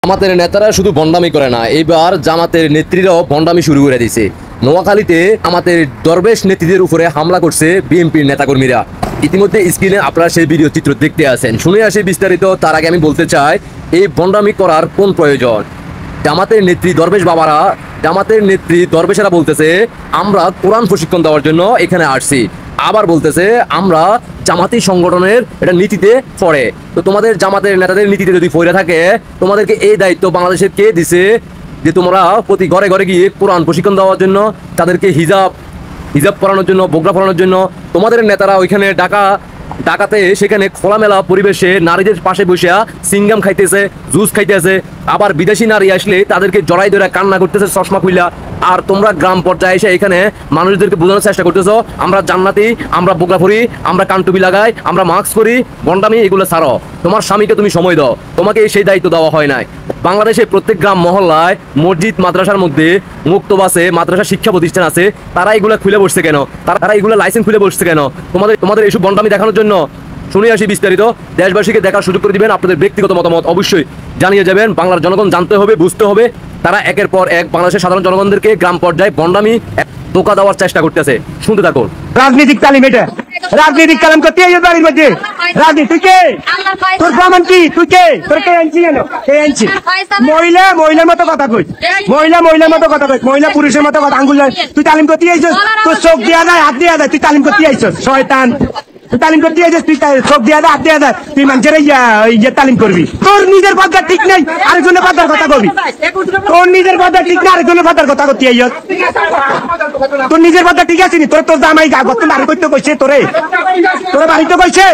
জামাতের নেতারা শুধু ভণ্ডামি করে না, এইবার জামাতের নেত্রীরাও ভণ্ডামি শুরু করে দিয়েছে। নোয়াখালীতে আমাদের দরবেশ নেত্রীদের উপরে হামলা করছে বিএনপির নেতাকর্মীরা। ইতিমধ্যে স্ক্রিনে আপনারা সেই ভিডিও চিত্র দেখতে আছেন। শুনে আসি বিস্তারিত। তার আগে আমি বলতে চাই, এই ভণ্ডামি করার কোন প্রয়োজন? জামাতের নেত্রী দরবেশ বাবারা, জামাতের নেত্রী দরবেশেরা বলতেছে আমরা কোরআন প্রশিক্ষণ দেওয়ার জন্য এখানে আসছি। আবার বলতেছে আমরা জামাতি সংগঠনের এটা নীতিতে পড়ে। তো তোমাদের জামাতের নেতাদের নীতিতে যদি পড়ে থাকে, তোমাদেরকে এই দায়িত্ব বাংলাদেশের কে দিছে যে তোমরা প্রতি ঘরে ঘরে গিয়ে কোরআন প্রশিক্ষণ দেওয়ার জন্য, তাদেরকে হিজাব পরানোর জন্য, বোগরা পরানোর জন্য? তোমাদের নেতারা ওইখানে ঢাকাতে সেখানে খোলামেলা পরিবেশে নারীদের পাশে বসে সিঙ্গাম খাইতেছে, জুস খাইতেছে। আবার বিদেশি নারী আসলে তাদেরকে জড়াই ধরে কান্না করতেছে চশমা খুইলা। আর তোমরা গ্রাম পর্যায়ে এসে এখানে মানুষদেরকে বোঝানোর চেষ্টা করতেছো আমরা জান্নাতি, আমরা বোগরা পরি, আমরা কানটুপি লাগাই, আমরা মাস্ক করি। ভণ্ডামি এগুলো ছাড়ো। তোমার স্বামীকে তুমি সময় দাও, তোমাকে সেই দায়িত্ব দেওয়া হয় নাই। বাংলাদেশে প্রত্যেক গ্রাম মহল্লায় মসজিদ মাদ্রাসার মধ্যে মুক্তব আছে, মাদ্রাসা শিক্ষা প্রতিষ্ঠান আছে। তারা এগুলো খুলে বসছে কেন? তারা এগুলো লাইসেন্স খুলে বসছে কেন? তোমাদের এইসব ভণ্ডামি দেখানোর জন্য। শুনে আসি বিস্তারিত। দেশবাসীকে দেখার সুযোগ করে দিবেন। আপনাদের ব্যক্তিগত মতামত অবশ্যই জানিয়ে যাবেন। বাংলার জনগণ জানতে হবে, বুঝতে হবে। তারা একের পর এক বাংলাদেশের সাধারণ জনগণদেরকে গ্রাম পর্যায়ে ভণ্ডামি ধোঁকা দেওয়ার চেষ্টা করতেছে। শুনতে থাকুন। রাজনৈতিক তালিম, এটা রাজনৈতিক কালাম করতে বাড়ির মধ্যে রাজনীতি। তুই কে? তোর প্রমাণ কি? তুই কে? তোর কে আনছি কেন? কে আনছি? মহিলার মতো কথা কই, মহিলার মতো কথা কই, মহিলা পুরুষের মতো কথা আঙ্গুল। তুই তালিম করতে আইছিস? তোর চোখ দিয়া যায়, হাত দিয়া যায়, তুই তালিম করতে আইছিস? শয়তান, তুই তালিম করতে আইছিস? তুই চোখ দিয়া যায়, হাত দিয়া যায়, তুই মানুষের তালিম করবি? তোর নিজের পদ্মা ঠিক নাই, আরেকজনের পদ্মার কথা কবি? তোর নিজের পদ্মা ঠিক না, আরেকজনের পদ্মার কথা করতে আইস? তোর নিজের পদ্মা ঠিক আছে নি? তোর জামাই গত বাড়ি করতে কইছে, তোরে বাড়িতে কইছে?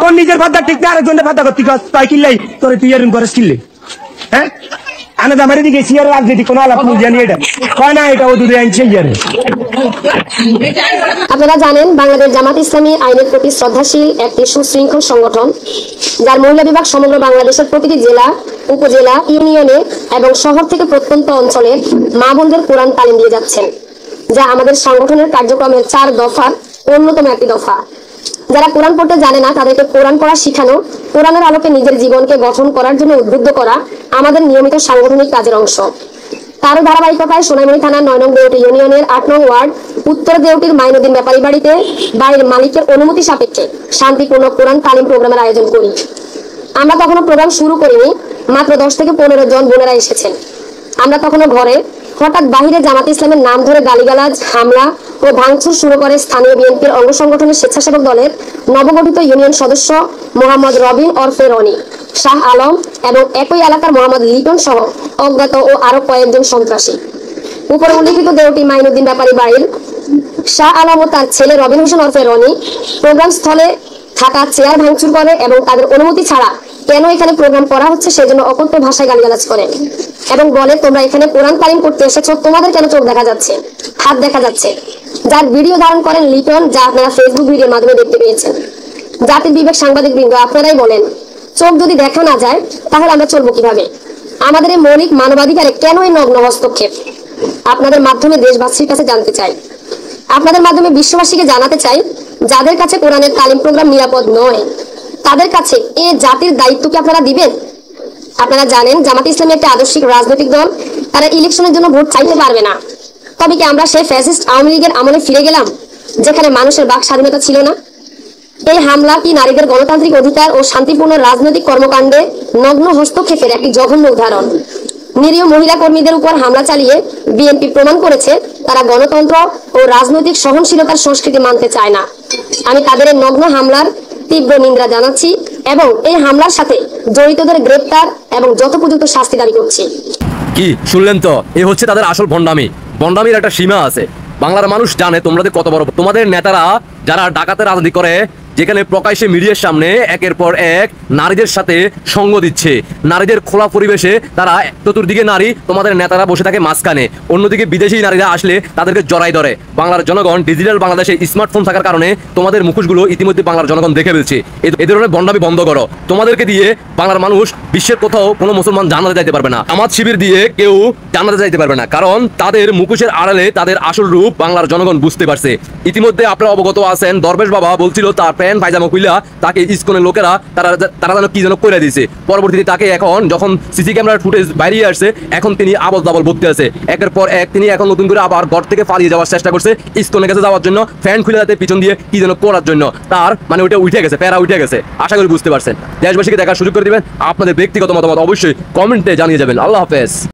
তোর নিজের পদ্মা ঠিক না, আরেকজনের পদ্মা করতে তাই কিনলাই তোরে তুই এরকম করে কিনলে? হ্যাঁ, আনা দামারে দিকে সিয়ার রাজনীতি কোনো আলাপ জানি এটা কয় না, এটা ও দূরে আনছে। আপনারা জানেন বাংলাদেশ জামাত ইসলামী আইনের প্রতি শ্রদ্ধাশীল একটি সুশৃঙ্খল সংগঠন, যার মহিলা বিভাগ সমগ্র বাংলাদেশের প্রতিটি জেলা, উপজেলা, ইউনিয়নে এবং শহর থেকে প্রত্যন্ত অঞ্চলের মা বোনদের কোরআন তালিম দিয়ে যাচ্ছেন, যা আমাদের সংগঠনের কার্যক্রমের 4 দফার অন্যতম একটি দফা। যারা কোরআন পড়তে জানে না তাদেরকে কোরআন পড়া শিখানো, কোরআনের আলোকে নিজের জীবনকে গঠন করার জন্য উদ্বুদ্ধ করা আমাদের নিয়মিত সাংগঠনিক কাজের অংশ। তারও ধারাবাহিকতায় সোনাইমুড়ি থানার 9 নং দেউটি ইউনিয়নের 8 নং ওয়ার্ড উত্তর দেউটির মাইনুদ্দিন ব্যাপারী বাড়িতে বাড়ির মালিকের অনুমতি সাপেক্ষে শান্তিপূর্ণ কোরআন তালিম প্রোগ্রামের আয়োজন করি। আমরা তখনও প্রোগ্রাম শুরু করিনি, মাত্র 10 থেকে 15 জন বোনেরা এসেছেন। আমরা তখনও ঘরে, হঠাৎ বাহিরে জামাত ইসলামের নাম ধরে গালিগালাজ, হামলা ও ভাঙচুর শুরু করে স্থানীয় বিএনপির অঙ্গ সংগঠনের স্বেচ্ছাসেবক দলের নবগঠিত ইউনিয়ন সদস্য মোহাম্মদ রবিন ওরফে রনি, শাহ আলম এবং একই এলাকার মোহাম্মদ লিটন সহ অজ্ঞাত ও আরো কয়েকজন সন্ত্রাসী। উপরে উল্লিখিত দেউটি মাইনুদ্দিন ব্যাপারী বাড়ির শাহ আলম ও তার ছেলে রবিন হোসেন ওরফে রনি প্রোগ্রাম স্থলে থাকা চেয়ার ভাঙচুর করে এবং তাদের অনুমতি ছাড়া কেন এখানে প্রোগ্রাম করা হচ্ছে সেজন্য অকথ্য ভাষায় গালিগালাজ করে এবং বলে তোমরা এখানে কোরআন তালিম করতে এসেছো, তোমাদের কেন চোখ দেখা যাচ্ছে, হাত দেখা যাচ্ছে। যার ভিডিও ধারণ করেন লিটন, যা আপনারা ফেসবুক ভিডিওর মাধ্যমে দেখতে পেয়েছেন। জাতির বিবেক সাংবাদিক বৃন্দ, আপনারাই বলেন, চোখ যদি দেখা না যায় তাহলে আমরা চলবো কিভাবে? আমাদের এই মৌলিক মানবাধিকারে কেন এই নগ্ন হস্তক্ষেপ? আপনাদের মাধ্যমে দেশবাসীর কাছে জানতে চাই, আপনাদের মাধ্যমে বিশ্ববাসীকে জানাতে চাই, যাদের কাছে কোরআনের তালিম প্রোগ্রাম নিরাপদ নয় তাদের কাছে এই জাতির দায়িত্ব কি আপনারা দিবেন? আপনারা জানেন জামাত ইসলামী একটা আদর্শিক রাজনৈতিক দল, তারা ইলেকশনের জন্য ভোট চাইতে পারবে না। তবে কি আমরা সেই ফ্যাসিস্ট আওয়ামী লীগের আমলে ফিরে গেলাম, যেখানে মানুষের বাক স্বাধীনতা ছিল না? এই হামলা কি নারীদের গণতান্ত্রিক অধিকার ও শান্তিপূর্ণ রাজনৈতিক কর্মকাণ্ডে নগ্ন হস্তক্ষেপের একটি জঘন্য উদাহরণ। নিরীহ মহিলা কর্মীদের উপর হামলা চালিয়ে বিএনপি প্রমাণ করেছে তারা গণতন্ত্র ও রাজনৈতিক সহনশীলতার সংস্কৃতি মানতে চায় না। আমি তাদের এই নগ্ন হামলার তীব্র নিন্দা জানাচ্ছি এবং এই হামলার সাথে জড়িতদের গ্রেপ্তার এবং যথোপযুক্ত শাস্তি দাবি করছি। কি শুনলেন তো? এই হচ্ছে তাদের আসল ভণ্ডামি। ভণ্ডামির একটা সীমা আছে। বাংলার মানুষ জানে তোমাদের কত বড়। তোমাদের নেতারা যারা ডাকাতে রাজনীতি করে, যেখানে প্রকাশ্যে মিডিয়ার সামনে একের পর এক নারীদের সাথে সঙ্গ দিচ্ছে, নারীদের খোলা পরিবেশে তারা চতুর্দিকে নারী, তোমাদের নেতারা বসে থাকে মাঝখানে, অন্যদিকে বিদেশি নারীরা আসলে তাদেরকে জড়াই ধরে। বাংলার জনগণ ডিজিটাল বাংলাদেশে স্মার্টফোন থাকার কারণে তোমাদের মুখোশগুলো ইতিমধ্যে বাংলার জনগণ দেখে ফেলছে। এই ধরনের ভণ্ডামি বন্ধ করো। তোমাদেরকে দিয়ে বাংলার মানুষ বিশ্বের কোথাও কোনো মুসলমান জান্নাতে যাইতে পারবে না, জামাত শিবির দিয়ে কেউ জান্নাতে যাইতে পারবে না, কারণ তাদের মুখোশের আড়ালে তাদের আসল রূপ বাংলার জনগণ বুঝতে পারছে। ইতিমধ্যে আপনারা অবগত আছেন, দরবেশ বাবা বলছিল তার প্যান্ট পায়জামা খুইলা তাকে ইসকনের লোকেরা তারা যেন কি যেন করে দিয়েছে। পরবর্তীতে তাকে এখন যখন সিসি ক্যামেরার ফুটেজ বাইরে আসছে, এখন তিনি আবল দাবল ভর্তি আছে। একের পর এক তিনি এখন নতুন করে আবার ঘর থেকে পালিয়ে যাওয়ার চেষ্টা করছে ইসকনের কাছে যাওয়ার জন্য, ফ্যান খুলে যাতে পিছন দিয়ে কি যেন করার জন্য। তার মানে ওইটা উঠে গেছে, প্যারা উঠে গেছে। আশা করি বুঝতে পারছেন। দেশবাসীকে দেখার সুযোগ করে দিবেন। আপনাদের ব্যক্তিগত মতামত অবশ্যই কমেন্টে জানিয়ে যাবেন। আল্লাহ হাফেজ।